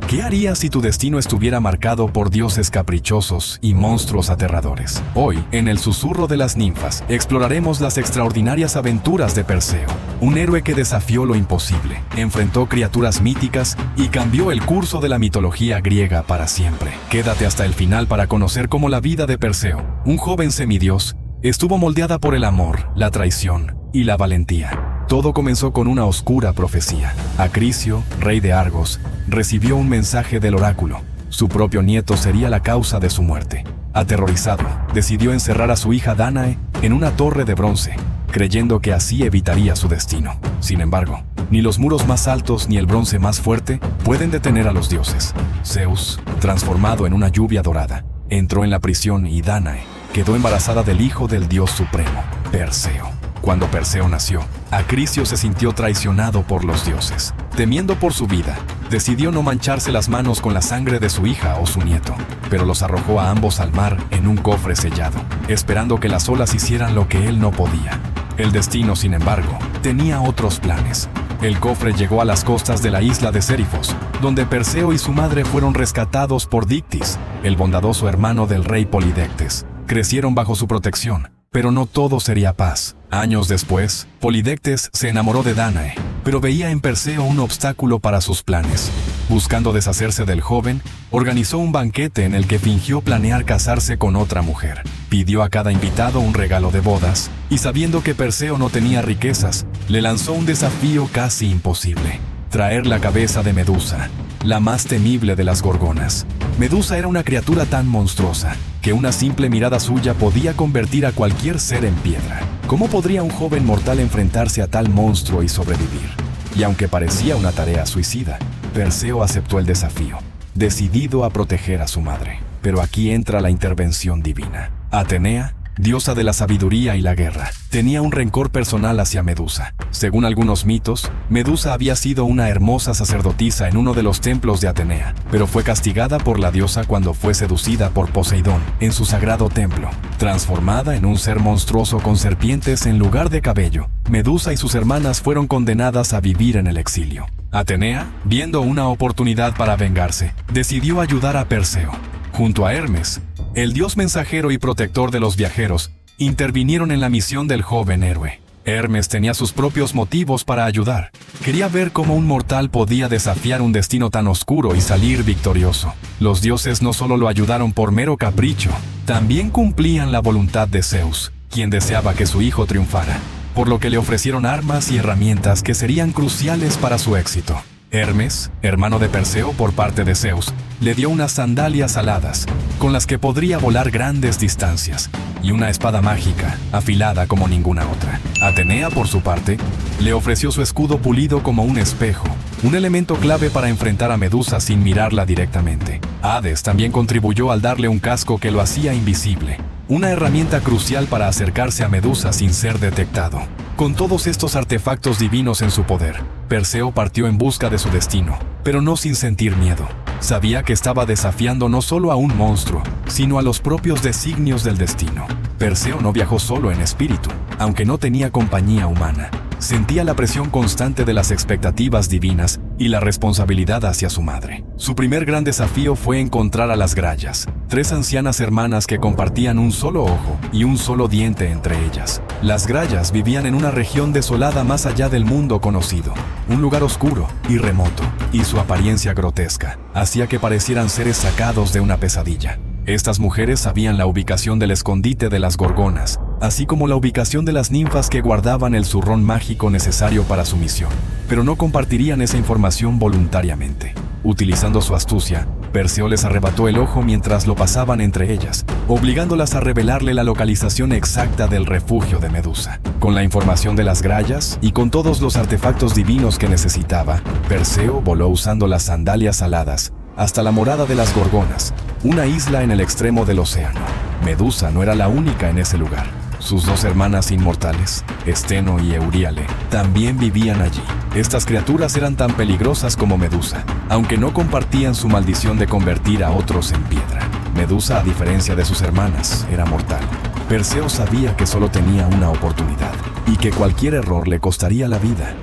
¿Qué harías si tu destino estuviera marcado por dioses caprichosos y monstruos aterradores? Hoy, en El Susurro de las Ninfas, exploraremos las extraordinarias aventuras de Perseo, un héroe que desafió lo imposible, enfrentó criaturas míticas y cambió el curso de la mitología griega para siempre. Quédate hasta el final para conocer cómo la vida de Perseo, un joven semidios, estuvo moldeada por el amor, la traición y la valentía. Todo comenzó con una oscura profecía. Acricio, rey de Argos, recibió un mensaje del oráculo. Su propio nieto sería la causa de su muerte. Aterrorizado, decidió encerrar a su hija Dánae en una torre de bronce, creyendo que así evitaría su destino. Sin embargo, ni los muros más altos ni el bronce más fuerte pueden detener a los dioses. Zeus, transformado en una lluvia dorada, entró en la prisión y Dánae quedó embarazada del hijo del dios supremo, Perseo. Cuando Perseo nació, Acricio se sintió traicionado por los dioses. Temiendo por su vida, decidió no mancharse las manos con la sangre de su hija o su nieto, pero los arrojó a ambos al mar en un cofre sellado, esperando que las olas hicieran lo que él no podía. El destino, sin embargo, tenía otros planes. El cofre llegó a las costas de la isla de Sérifos, donde Perseo y su madre fueron rescatados por Dictis, el bondadoso hermano del rey Polidectes. Crecieron bajo su protección, pero no todo sería paz. Años después, Polidectes se enamoró de Dánae, pero veía en Perseo un obstáculo para sus planes. Buscando deshacerse del joven, organizó un banquete en el que fingió planear casarse con otra mujer. Pidió a cada invitado un regalo de bodas, y sabiendo que Perseo no tenía riquezas, le lanzó un desafío casi imposible: traer la cabeza de Medusa, la más temible de las gorgonas. Medusa era una criatura tan monstruosa que una simple mirada suya podía convertir a cualquier ser en piedra. ¿Cómo podría un joven mortal enfrentarse a tal monstruo y sobrevivir? Y aunque parecía una tarea suicida, Perseo aceptó el desafío, decidido a proteger a su madre. Pero aquí entra la intervención divina. Atenea, diosa de la sabiduría y la guerra, tenía un rencor personal hacia Medusa. Según algunos mitos, Medusa había sido una hermosa sacerdotisa en uno de los templos de Atenea, pero fue castigada por la diosa cuando fue seducida por Poseidón en su sagrado templo. Transformada en un ser monstruoso con serpientes en lugar de cabello, Medusa y sus hermanas fueron condenadas a vivir en el exilio. Atenea, viendo una oportunidad para vengarse, decidió ayudar a Perseo. Junto a Hermes, el dios mensajero y protector de los viajeros, intervinieron en la misión del joven héroe. Hermes tenía sus propios motivos para ayudar. Quería ver cómo un mortal podía desafiar un destino tan oscuro y salir victorioso. Los dioses no solo lo ayudaron por mero capricho, también cumplían la voluntad de Zeus, quien deseaba que su hijo triunfara, por lo que le ofrecieron armas y herramientas que serían cruciales para su éxito. Hermes, hermano de Perseo por parte de Zeus, le dio unas sandalias aladas, con las que podría volar grandes distancias, y una espada mágica, afilada como ninguna otra. Atenea, por su parte, le ofreció su escudo pulido como un espejo, un elemento clave para enfrentar a Medusa sin mirarla directamente. Hades también contribuyó al darle un casco que lo hacía invisible, una herramienta crucial para acercarse a Medusa sin ser detectado. Con todos estos artefactos divinos en su poder, Perseo partió en busca de su destino, pero no sin sentir miedo. Sabía que estaba desafiando no solo a un monstruo, sino a los propios designios del destino. Perseo no viajó solo en espíritu, aunque no tenía compañía humana. Sentía la presión constante de las expectativas divinas y la responsabilidad hacia su madre. Su primer gran desafío fue encontrar a las Grayas, 3 ancianas hermanas que compartían un solo ojo y un solo diente entre ellas. Las Grayas vivían en una región desolada más allá del mundo conocido, un lugar oscuro y remoto, y su apariencia grotesca hacía que parecieran seres sacados de una pesadilla. Estas mujeres sabían la ubicación del escondite de las gorgonas, así como la ubicación de las ninfas que guardaban el zurrón mágico necesario para su misión, pero no compartirían esa información voluntariamente. Utilizando su astucia, Perseo les arrebató el ojo mientras lo pasaban entre ellas, obligándolas a revelarle la localización exacta del refugio de Medusa. Con la información de las Grayas y con todos los artefactos divinos que necesitaba, Perseo voló usando las sandalias aladas hasta la morada de las gorgonas, una isla en el extremo del océano. Medusa no era la única en ese lugar. Sus 2 hermanas inmortales, Esteno y Euríale, también vivían allí. Estas criaturas eran tan peligrosas como Medusa, aunque no compartían su maldición de convertir a otros en piedra. Medusa, a diferencia de sus hermanas, era mortal. Perseo sabía que solo tenía una oportunidad, y que cualquier error le costaría la vida.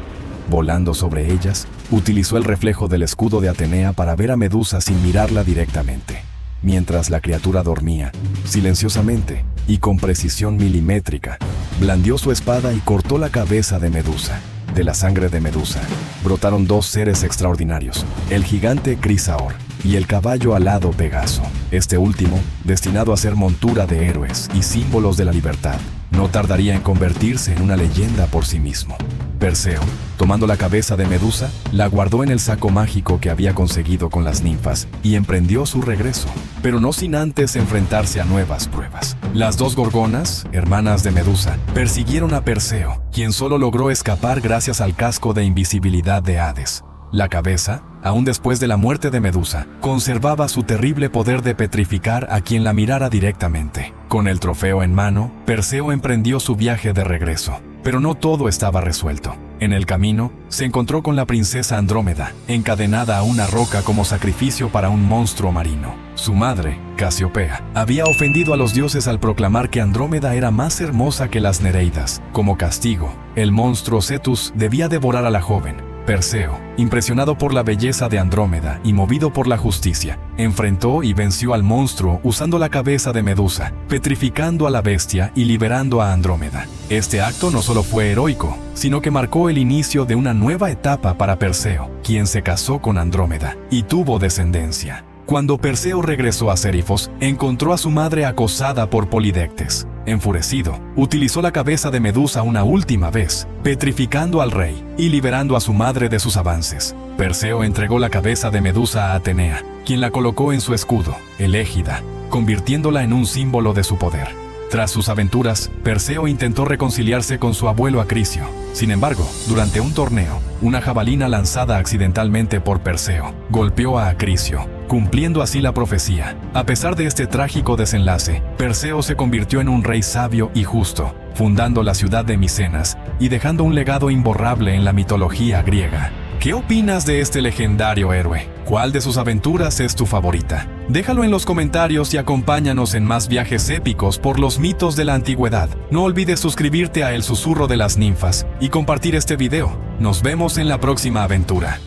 Volando sobre ellas, utilizó el reflejo del escudo de Atenea para ver a Medusa sin mirarla directamente. Mientras la criatura dormía, silenciosamente y con precisión milimétrica, blandió su espada y cortó la cabeza de Medusa. De la sangre de Medusa brotaron dos seres extraordinarios, el gigante Crisaor y el caballo alado Pegaso. Este último, destinado a ser montura de héroes y símbolos de la libertad, no tardaría en convertirse en una leyenda por sí mismo. Perseo, tomando la cabeza de Medusa, la guardó en el saco mágico que había conseguido con las ninfas y emprendió su regreso, pero no sin antes enfrentarse a nuevas pruebas. Las dos gorgonas, hermanas de Medusa, persiguieron a Perseo, quien solo logró escapar gracias al casco de invisibilidad de Hades. La cabeza, aún después de la muerte de Medusa, conservaba su terrible poder de petrificar a quien la mirara directamente. Con el trofeo en mano, Perseo emprendió su viaje de regreso. Pero no todo estaba resuelto. En el camino, se encontró con la princesa Andrómeda, encadenada a una roca como sacrificio para un monstruo marino. Su madre, Casiopea, había ofendido a los dioses al proclamar que Andrómeda era más hermosa que las Nereidas. Como castigo, el monstruo Cetus debía devorar a la joven. Perseo, impresionado por la belleza de Andrómeda y movido por la justicia, enfrentó y venció al monstruo usando la cabeza de Medusa, petrificando a la bestia y liberando a Andrómeda. Este acto no solo fue heroico, sino que marcó el inicio de una nueva etapa para Perseo, quien se casó con Andrómeda y tuvo descendencia. Cuando Perseo regresó a Sérifos, encontró a su madre acosada por Polidectes. Enfurecido, utilizó la cabeza de Medusa una última vez, petrificando al rey y liberando a su madre de sus avances. Perseo entregó la cabeza de Medusa a Atenea, quien la colocó en su escudo, el égida, convirtiéndola en un símbolo de su poder. Tras sus aventuras, Perseo intentó reconciliarse con su abuelo Acrisio. Sin embargo, durante un torneo, una jabalina lanzada accidentalmente por Perseo golpeó a Acrisio, cumpliendo así la profecía. A pesar de este trágico desenlace, Perseo se convirtió en un rey sabio y justo, fundando la ciudad de Micenas y dejando un legado imborrable en la mitología griega. ¿Qué opinas de este legendario héroe? ¿Cuál de sus aventuras es tu favorita? Déjalo en los comentarios y acompáñanos en más viajes épicos por los mitos de la antigüedad. No olvides suscribirte a El Susurro de las Ninfas y compartir este video. Nos vemos en la próxima aventura.